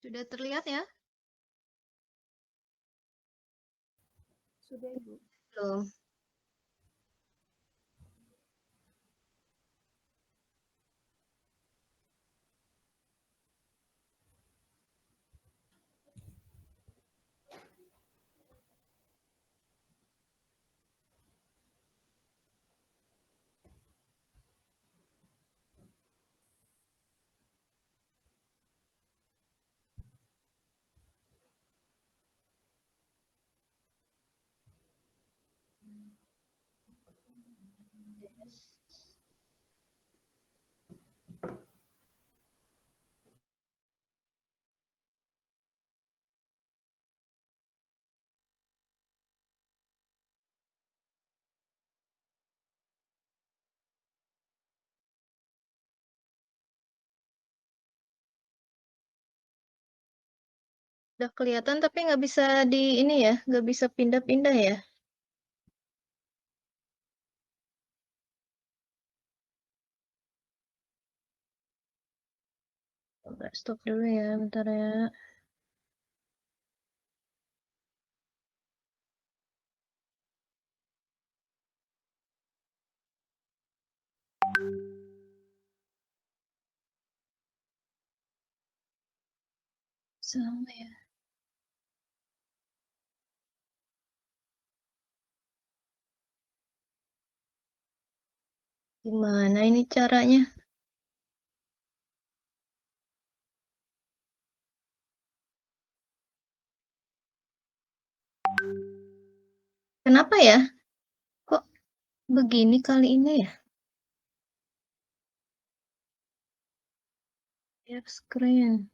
Sudah terlihat ya? Sudah, Ibu. Belum. Udah kelihatan tapi nggak bisa di ini ya, nggak bisa pindah-pindah ya. Coba stop dulu ya, bentar ya. Sama ya. Gimana ini caranya? Kenapa ya? Kok begini kali ini ya? Share screen.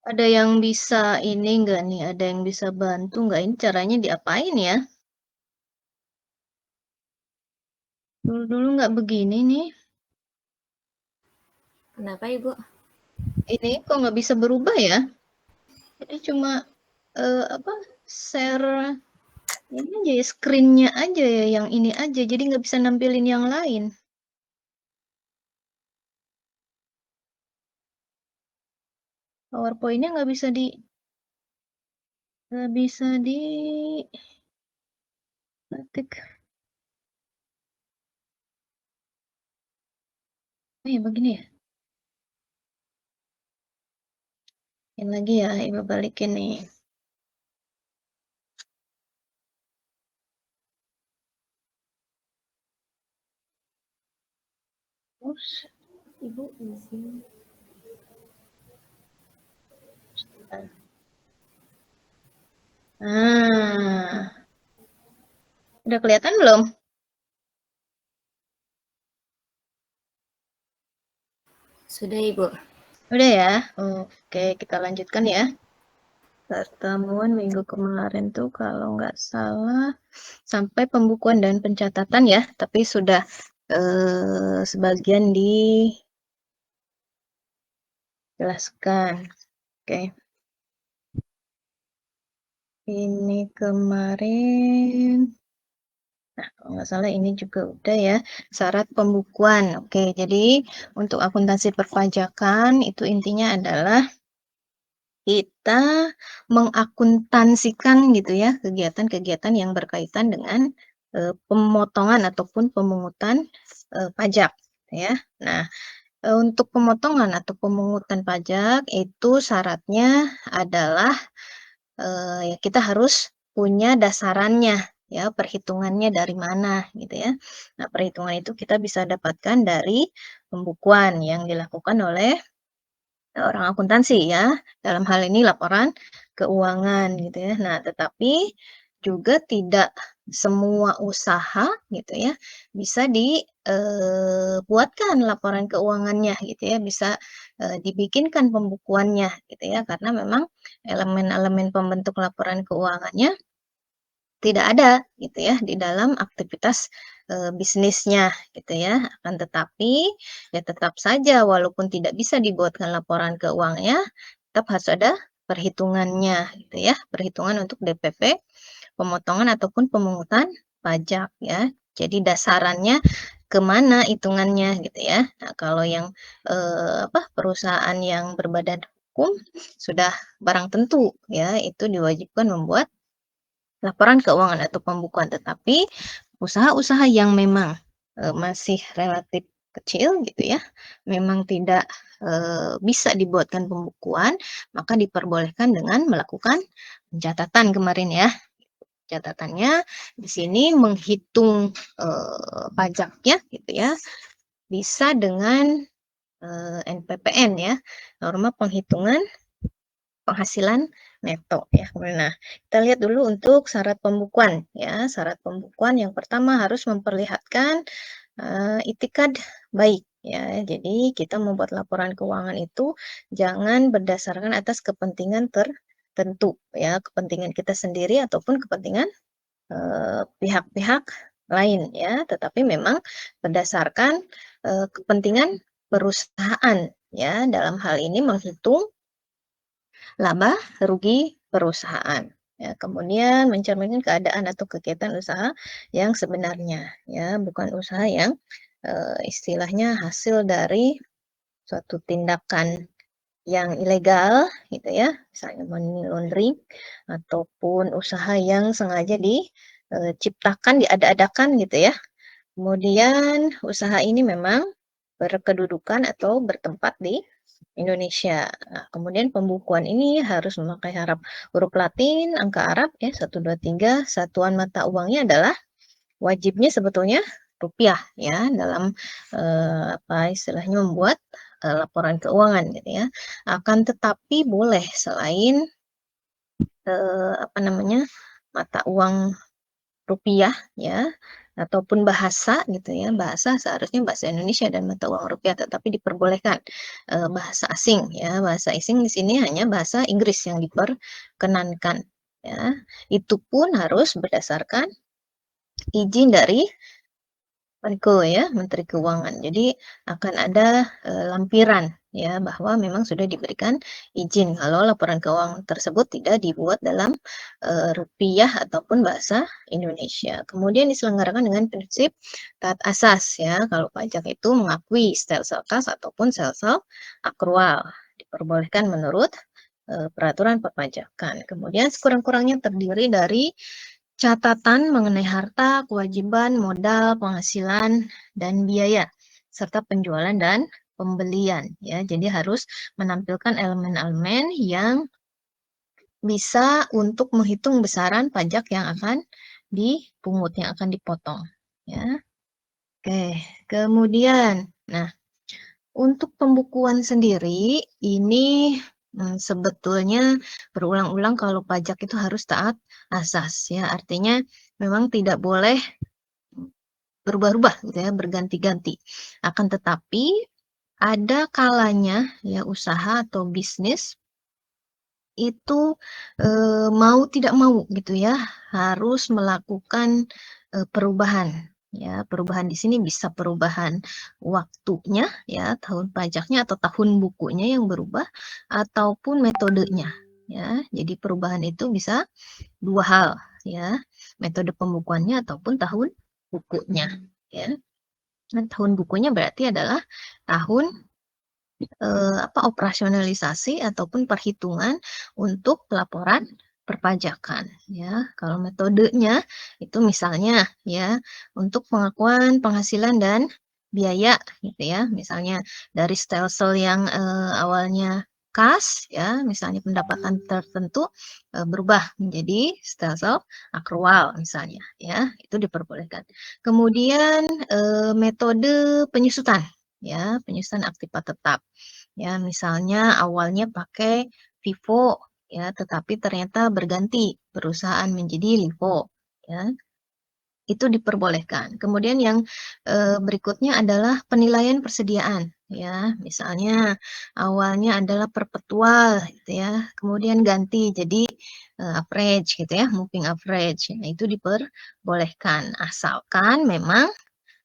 Ada yang bisa ini nggak nih? Ada yang bisa bantu nggak? Ini caranya diapain ya? Dulu-dulu nggak begini nih. Kenapa, Ibu? Ini kok nggak bisa berubah ya? Jadi cuma apa share ini aja ya, screen-nya aja ya, yang ini aja. Jadi nggak bisa nampilin yang lain. PowerPoint-nya nggak bisa di ketik. Oh ya begini ya. Ini lagi ya, Ibu balikin nih. Terus, Ibu izin. nah, udah kelihatan belum? Sudah, Ibu. Udah ya. Oke, kita lanjutkan ya. Pertemuan minggu kemarin tuh kalau nggak salah sampai pembukuan dan pencatatan ya, tapi sudah sebagian dijelaskan. Oke. Ini kemarin, nah kalau nggak salah ini juga udah ya, syarat pembukuan. Oke, jadi untuk akuntansi perpajakan itu intinya adalah kita mengakuntansikan gitu ya kegiatan-kegiatan yang berkaitan dengan pemotongan ataupun pemungutan pajak ya. Nah, untuk pemotongan atau pemungutan pajak itu syaratnya adalah ya kita harus punya dasarannya ya, perhitungannya dari mana gitu ya. Nah, perhitungan itu kita bisa dapatkan dari pembukuan yang dilakukan oleh orang akuntansi ya, dalam hal ini laporan keuangan gitu ya. Nah, tetapi juga tidak semua usaha gitu ya, bisa dibuatkan laporan keuangannya gitu ya, bisa, dibikinkan pembukuannya gitu ya, karena memang elemen-elemen pembentuk laporan keuangannya tidak ada gitu ya di dalam aktivitas, bisnisnya gitu ya. Akan tetapi, ya tetap saja walaupun tidak bisa dibuatkan laporan keuangannya, tetap harus ada perhitungannya gitu ya, perhitungan untuk DPP, pemotongan ataupun pemungutan pajak ya. Jadi dasarannya ke mana hitungannya gitu ya. Nah kalau yang, perusahaan yang berbadan hukum sudah barang tentu ya, itu diwajibkan membuat laporan keuangan atau pembukuan, tetapi usaha-usaha yang memang, masih relatif kecil gitu ya, memang tidak, bisa dibuatkan pembukuan, maka diperbolehkan dengan melakukan pencatatan kemarin ya. Catatannya di sini menghitung, pajaknya gitu ya, bisa dengan, NPPN ya, norma penghitungan penghasilan neto ya. Nah, kita lihat dulu untuk syarat pembukuan ya. Syarat pembukuan yang pertama harus memperlihatkan, itikad baik ya. Jadi kita membuat laporan keuangan itu jangan berdasarkan atas kepentingan tertentu ya, kepentingan kita sendiri ataupun kepentingan, pihak-pihak lain ya, tetapi memang berdasarkan, kepentingan perusahaan ya. Dalam hal ini menghitung laba rugi perusahaan. Ya, kemudian mencerminkan keadaan atau kegiatan usaha yang sebenarnya, ya, bukan usaha yang istilahnya hasil dari suatu tindakan yang ilegal, gitu ya, misalnya money laundering ataupun usaha yang sengaja diciptakan, diada-adakan, gitu ya. Kemudian usaha ini memang berkedudukan atau bertempat di Indonesia. Nah, kemudian pembukuan ini harus memakai huruf Latin, angka Arab ya, 1, 2, 3. Satuan mata uangnya adalah wajibnya sebetulnya rupiah ya dalam apa istilahnya membuat laporan keuangan gitu ya. Akan tetapi boleh selain apa namanya mata uang rupiah ya, ataupun bahasa gitu ya, bahasa seharusnya bahasa Indonesia dan mata uang rupiah, tetapi diperbolehkan, bahasa asing ya, bahasa asing di sini hanya bahasa Inggris yang diperkenankan ya. Itu pun harus berdasarkan izin dari Menko ya, Menteri Keuangan. Jadi akan ada, lampiran ya, bahwa memang sudah diberikan izin kalau laporan keuangan tersebut tidak dibuat dalam, rupiah ataupun bahasa Indonesia. Kemudian diselenggarakan dengan prinsip taat asas ya, kalau pajak itu mengakui stelsel kas ataupun stelsel akrual, diperbolehkan menurut, peraturan perpajakan. Kemudian sekurang-kurangnya terdiri dari catatan mengenai harta, kewajiban, modal, penghasilan, dan biaya, serta penjualan dan pembelian ya. Jadi harus menampilkan elemen-elemen yang bisa untuk menghitung besaran pajak yang akan dipungut, yang akan dipotong ya. Oke, kemudian nah untuk pembukuan sendiri ini, sebetulnya berulang-ulang kalau pajak itu harus taat asas ya, artinya memang tidak boleh berubah-ubah gitu ya, berganti-ganti. Akan tetapi ada kalanya ya usaha atau bisnis itu, mau tidak mau gitu ya, harus melakukan, perubahan, ya. Perubahan di sini bisa perubahan waktunya ya, tahun pajaknya atau tahun bukunya yang berubah, ataupun metodenya, ya. Jadi perubahan itu bisa 2 hal ya, metode pembukuannya ataupun tahun bukunya, ya. Nah, tahun bukunya berarti adalah tahun operasionalisasi ataupun perhitungan untuk pelaporan perpajakan ya. Kalau metodenya itu misalnya ya untuk pengakuan penghasilan dan biaya gitu ya. Misalnya dari stelsel yang, awalnya kas ya, misalnya pendapatan tertentu, berubah menjadi stelsel akrual misalnya ya, itu diperbolehkan. Kemudian, metode penyusutan ya, penyusutan aktiva tetap. Ya, misalnya awalnya pakai FIFO ya, tetapi ternyata berganti perusahaan menjadi LIFO, ya. Itu diperbolehkan. Kemudian yang, berikutnya adalah penilaian persediaan, ya. Misalnya awalnya adalah perpetual gitu ya, kemudian ganti jadi, average gitu ya, moving average. Nah, itu diperbolehkan, asalkan memang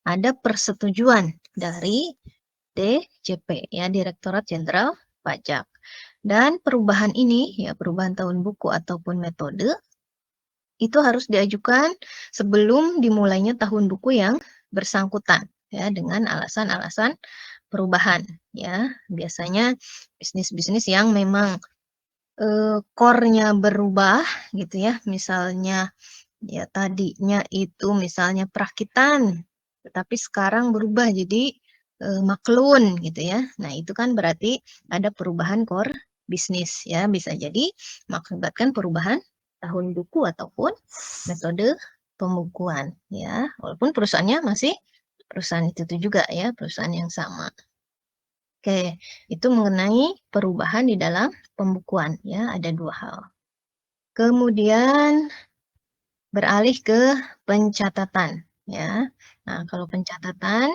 ada persetujuan dari DJP ya, Direktorat Jenderal Pajak. Dan perubahan ini, ya perubahan tahun buku ataupun metode itu harus diajukan sebelum dimulainya tahun buku yang bersangkutan ya dengan alasan-alasan perubahan ya. Biasanya bisnis-bisnis yang memang core-nya berubah gitu ya. Misalnya ya tadinya itu misalnya perakitan tetapi sekarang berubah jadi maklun gitu ya. Nah, itu kan berarti ada perubahan core bisnis ya, bisa jadi mengakibatkan perubahan tahun buku ataupun metode pembukuan ya. Walaupun perusahaannya masih perusahaan itu juga ya, perusahaan yang sama. Oke, itu mengenai perubahan di dalam pembukuan ya, ada dua hal. Kemudian beralih ke pencatatan ya. Nah, kalau pencatatan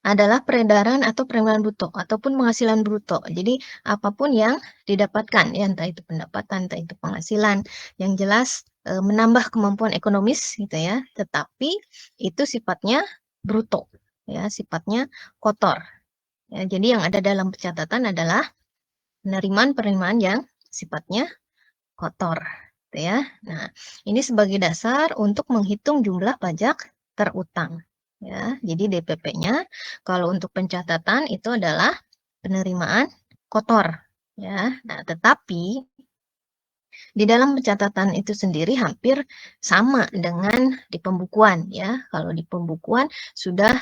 adalah peredaran atau penerimaan bruto ataupun penghasilan bruto. Jadi apapun yang didapatkan ya, entah itu pendapatan, entah itu penghasilan, yang jelas menambah kemampuan ekonomis gitu ya, tetapi itu sifatnya bruto ya, sifatnya kotor. Ya, jadi yang ada dalam pencatatan adalah penerimaan-penerimaan yang sifatnya kotor gitu ya. Nah, ini sebagai dasar untuk menghitung jumlah pajak terutang ya. Jadi DPP-nya kalau untuk pencatatan itu adalah penerimaan kotor ya. Nah, tetapi di dalam pencatatan itu sendiri hampir sama dengan di pembukuan ya. Kalau di pembukuan sudah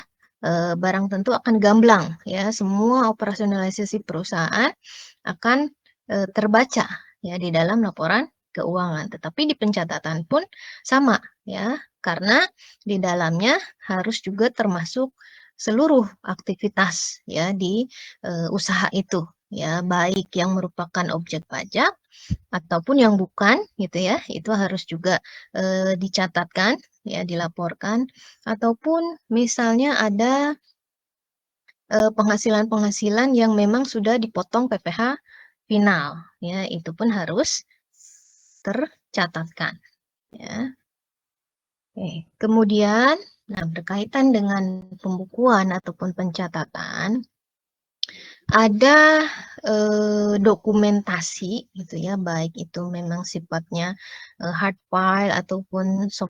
barang tentu akan gamblang ya, semua operasionalisasi perusahaan akan terbaca ya di dalam laporan keuangan. Tetapi di pencatatan pun sama ya, karena di dalamnya harus juga termasuk seluruh aktivitas ya di usaha itu ya, baik yang merupakan objek pajak ataupun yang bukan gitu ya, itu harus juga dicatatkan ya, dilaporkan ataupun misalnya ada penghasilan-penghasilan yang memang sudah dipotong PPh final ya, itu pun harus tercatatkan ya. Oke, kemudian nah berkaitan dengan pembukuan ataupun pencatatan ada dokumentasi gitu ya, baik itu memang sifatnya hard file ataupun soft